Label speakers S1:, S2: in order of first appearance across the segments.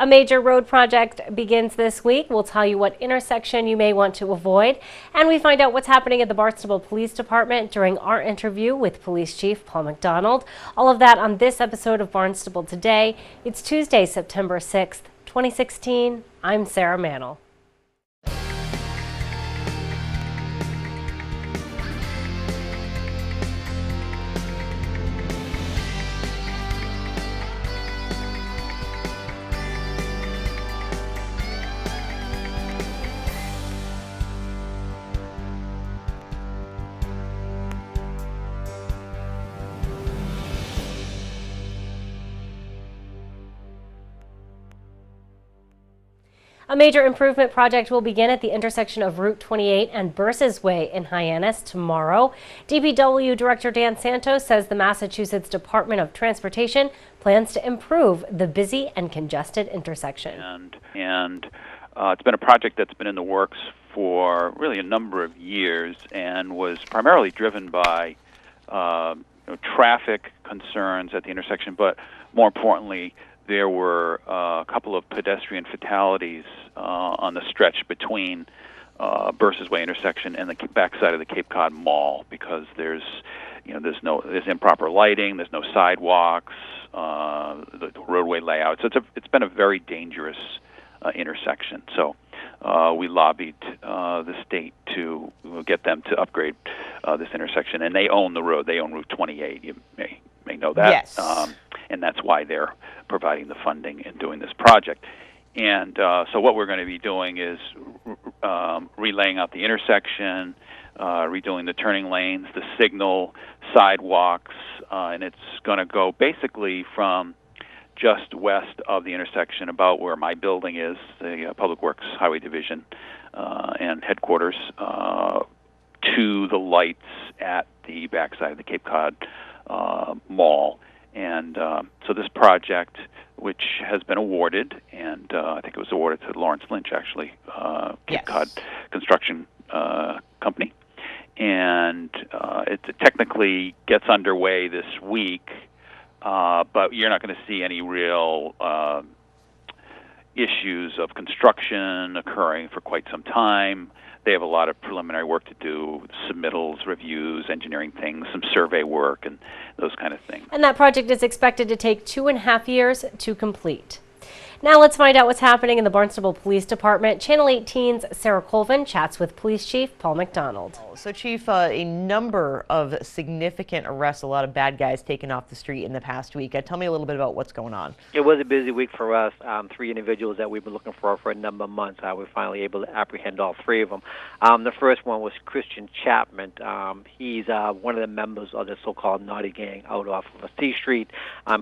S1: A major road project begins this week. We'll tell you what intersection you may want to avoid, and we find out what's happening at the Barnstable Police Department during our interview with Police Chief Paul McDonald. All of that on this episode of Barnstable Today. It's Tuesday, September 6th, 2016. I'm Sarah Mannel. A major improvement project will begin at the intersection of Route 28 and Burses Way in Hyannis tomorrow. DPW Director Dan Santos says the Massachusetts Department of Transportation plans to improve the busy and congested intersection.
S2: And it's been a project that's been in the works for really a number of years and was primarily driven by traffic concerns at the intersection, but more importantly, there were a couple of pedestrian fatalities on the stretch between Burses Way intersection and the backside of the Cape Cod Mall because there's improper lighting, there's no sidewalks, the roadway layout. So it's been a very dangerous intersection. So we lobbied the state to get them to upgrade this intersection, and they own the road. They own Route 28. You may know that.
S3: Yes.
S2: And that's why they're providing the funding and doing this project. And so what we're going to be doing is relaying out the intersection, redoing the turning lanes, the signal, sidewalks, and it's going to go basically from just west of the intersection, about where my building is, the Public Works Highway Division and headquarters, to the lights at the backside of the Cape Cod Mall. And so this project, which has been awarded, and I think it was awarded to Lawrence Lynch, actually, Cape Cod Construction Company, and it technically gets underway this week, but you're not going to see any real issues of construction occurring for quite some time. They have a lot of preliminary work to do, submittals, reviews, engineering things, some survey work, and those kind of things.
S1: And that project is expected to take 2.5 years to complete. Now let's find out what's happening in the Barnstable Police Department. Channel 18's Sarah Colvin chats with Police Chief Paul McDonald.
S3: So, Chief, a number of significant arrests, a lot of bad guys taken off the street in the past week. Tell me a little bit about what's going on.
S4: It was a busy week for us. 3 individuals that we've been looking for a number of months. We're finally able to apprehend all 3 of them. The first one was Christian Chapman. He's one of the members of the so-called Naughty Gang out off of C Street.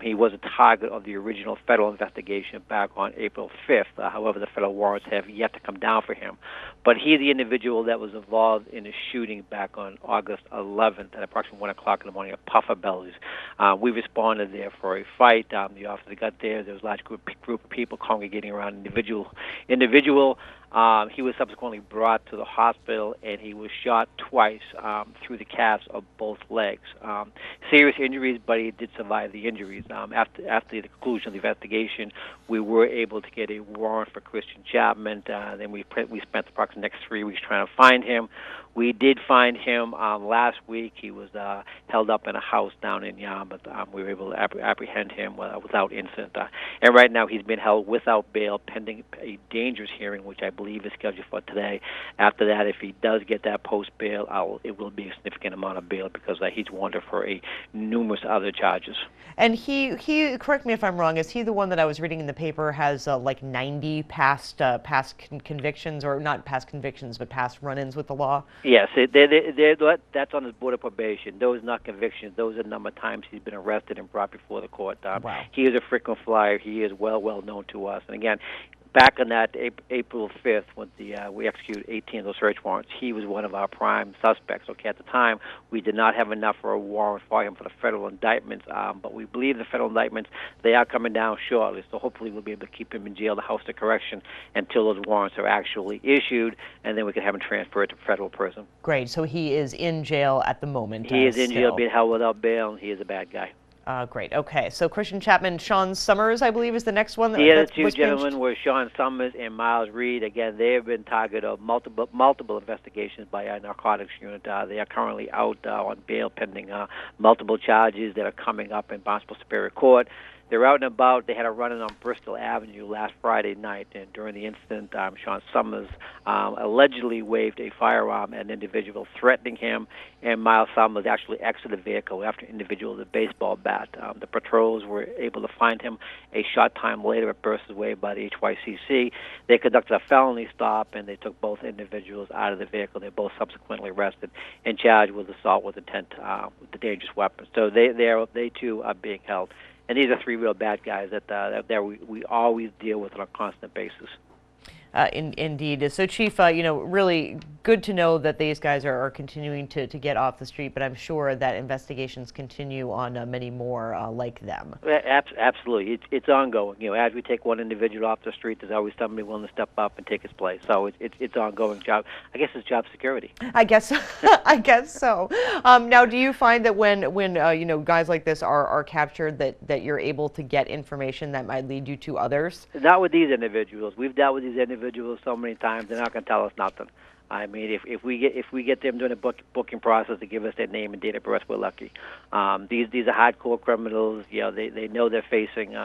S4: He was a target of the original federal investigation back on April 5th. However, the federal warrants have yet to come down for him. But he's the individual that was involved in a shooting back on August 11th at approximately 1 o'clock in the morning at Puffer Bellies. We responded there for a fight. The officer got there. There was a large group of people congregating around an individual. He was subsequently brought to the hospital, and he was shot twice through the calves of both legs. Serious injuries, but he did survive the injuries. After the conclusion of the investigation, we were able to get a warrant for Christian Chapman. Then we spent the next 3 weeks trying to find him. We did find him last week. He was held up in a house down in Yarmouth. We were able to apprehend him without incident. And right now he's been held without bail pending a dangerous hearing, which I believe is scheduled for today. After that, if he does get that post bail, it will be a significant amount of bail because he's wanted for numerous other charges.
S3: And he, correct me if I'm wrong, is he the one that I was reading in the paper has like 90 past convictions, or not past convictions, but past run-ins with the law?
S4: Yes, that's on his board of probation. Those are not convictions. Those are the number of times he's been arrested and brought before the court.
S3: Wow.
S4: He is a frequent flyer. He is well known to us. And again, back on that April 5th, when we executed 18 of those search warrants, he was one of our prime suspects. Okay, at the time, we did not have enough for a warrant for him for the federal indictments, but we believe the federal indictments, they are coming down shortly, so hopefully we'll be able to keep him in jail, the House of Correction, until those warrants are actually issued, and then we can have him transferred to federal prison.
S3: Great, so he is in jail at the moment.
S4: He is in jail, being held without bail, and he is a bad guy.
S3: Great. Okay. So Christian Chapman, Sean Summers, I believe, is the next one.
S4: The other
S3: that
S4: two
S3: was
S4: gentlemen
S3: pinched?
S4: were Sean Summers and Miles Reed. Again, they have been target of multiple investigations by our narcotics unit. They are currently out on bail pending multiple charges that are coming up in Barnstable Superior Court. They're out and about. They had a run-in on Bristol Avenue last Friday night, and during the incident, Sean Summers allegedly waved a firearm at an individual, threatening him, and Miles Summers actually exited the vehicle after an individual with a baseball bat. The patrols were able to find him a short time later at Bursar's Way by the HYCC. They conducted a felony stop, and they took both individuals out of the vehicle. They both subsequently arrested and charged with assault with intent with the dangerous weapon. So they too are being held. And these are three real bad guys that we always deal with on a constant basis.
S3: Indeed. So, Chief, really good to know that these guys are continuing to get off the street, but I'm sure that investigations continue on many more like them.
S4: Absolutely. It's ongoing. As we take one individual off the street, there's always somebody willing to step up and take his place. So it's ongoing job. I guess it's job security.
S3: I guess I guess so. Now, do you find that when guys like this are captured, that you're able to get information that might lead you to others?
S4: Not with these individuals. We've dealt with these individuals so many times, they're not going to tell us nothing. I mean, if we get them doing a booking process to give us their name and date of birth, we're lucky. These are hardcore criminals. They know they're facing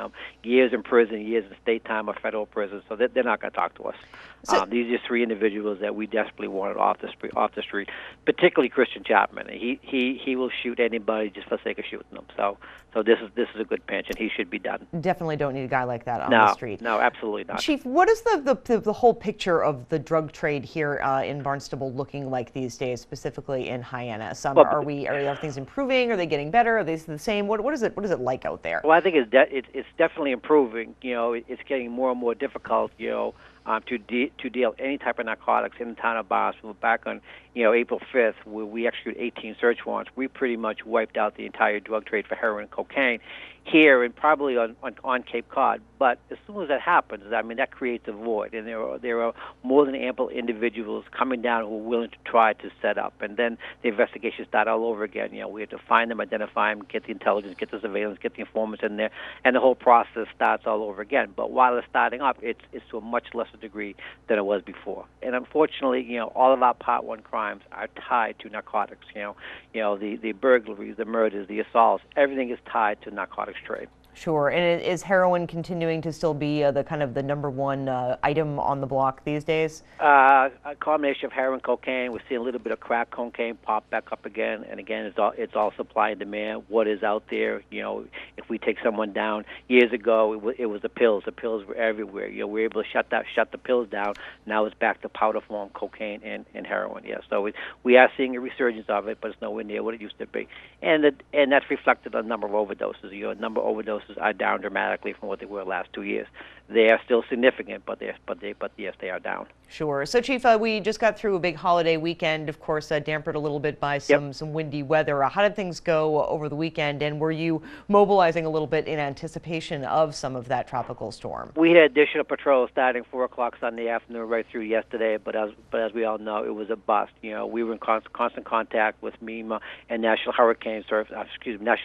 S4: years in prison, years in state time or federal prison, so they're not going to talk to us. So, these are three individuals that we desperately wanted off the street, particularly Christian Chapman. He will shoot anybody just for the sake of shooting them. So this is a good pinch, and he should be done.
S3: Definitely don't need a guy like that on the street.
S4: No, absolutely not.
S3: Chief, what is the whole picture of the drug trade here in Barnstable looking like these days, specifically in Hyannis? Are things improving? Are they getting better? Are they the same? What is it like out there?
S4: Well, I think it's definitely improving. It's getting more and more difficult. To deal any type of narcotics in the town of Barnstable. Back on April 5th, where we executed 18 search warrants, we pretty much wiped out the entire drug trade for heroin and cocaine here and probably on Cape Cod. But as soon as that happens, I mean, that creates a void, and there are more than ample individuals coming down who are willing to try to set up, and then the investigation start all over again. We have to find them, identify them, get the intelligence, get the surveillance, get the informants in there, and the whole process starts all over again. But while it's starting up, it's to a much lesser degree than it was before. And unfortunately, all of our Part 1 crimes are tied to narcotics. The burglaries, the murders, the assaults, everything is tied to narcotics trade.
S3: Sure. And is heroin continuing to still be the number one item on the block these days?
S4: A combination of heroin, cocaine. We're seeing a little bit of crack cocaine pop back up again. And again, it's all supply and demand. What is out there? If we take someone down years ago, it was the pills. The pills were everywhere. We were able to shut the pills down. Now it's back to powder form cocaine and heroin. Yeah. So we are seeing a resurgence of it, but it's nowhere near what it used to be. And that's reflected on the number of overdoses. Number of overdoses are down dramatically from what they were last 2 years. They are still significant, but yes, they are down.
S3: Sure. So, Chief, we just got through a big holiday weekend, of course, dampered a little bit by some windy weather. How did things go over the weekend, and were you mobilizing a little bit in anticipation of some of that tropical storm?
S4: We had additional patrols starting 4 o'clock Sunday afternoon right through yesterday, but as we all know, it was a bust. We were in constant contact with MEMA and National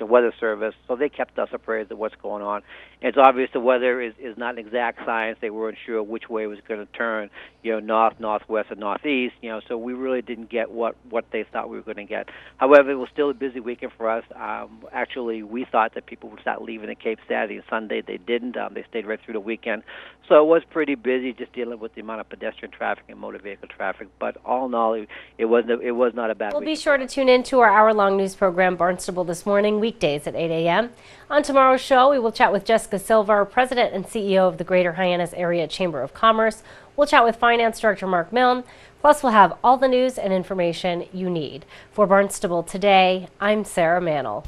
S4: Weather Service, so they kept us appraised of what's going on. And it's obvious the weather is not an exact science. They weren't sure which way it was going to turn, north, northwest, or northeast. So we really didn't get what they thought we were going to get. However, it was still a busy weekend for us. Actually, we thought that people would start leaving the Cape Saturday and Sunday. They didn't. They stayed right through the weekend. So it was pretty busy, just dealing with the amount of pedestrian traffic and motor vehicle traffic. But all in all, it was not a bad weekend.
S1: Be sure to tune in to our hour-long news program, Barnstable This Morning, weekdays at 8 a.m. On tomorrow's show, we will chat with Jessica Silva, President and CEO of the Greater Hyannis Area Chamber of Commerce. We'll chat with Finance Director Mark Milne. Plus, we'll have all the news and information you need. For Barnstable Today, I'm Sarah Mantle.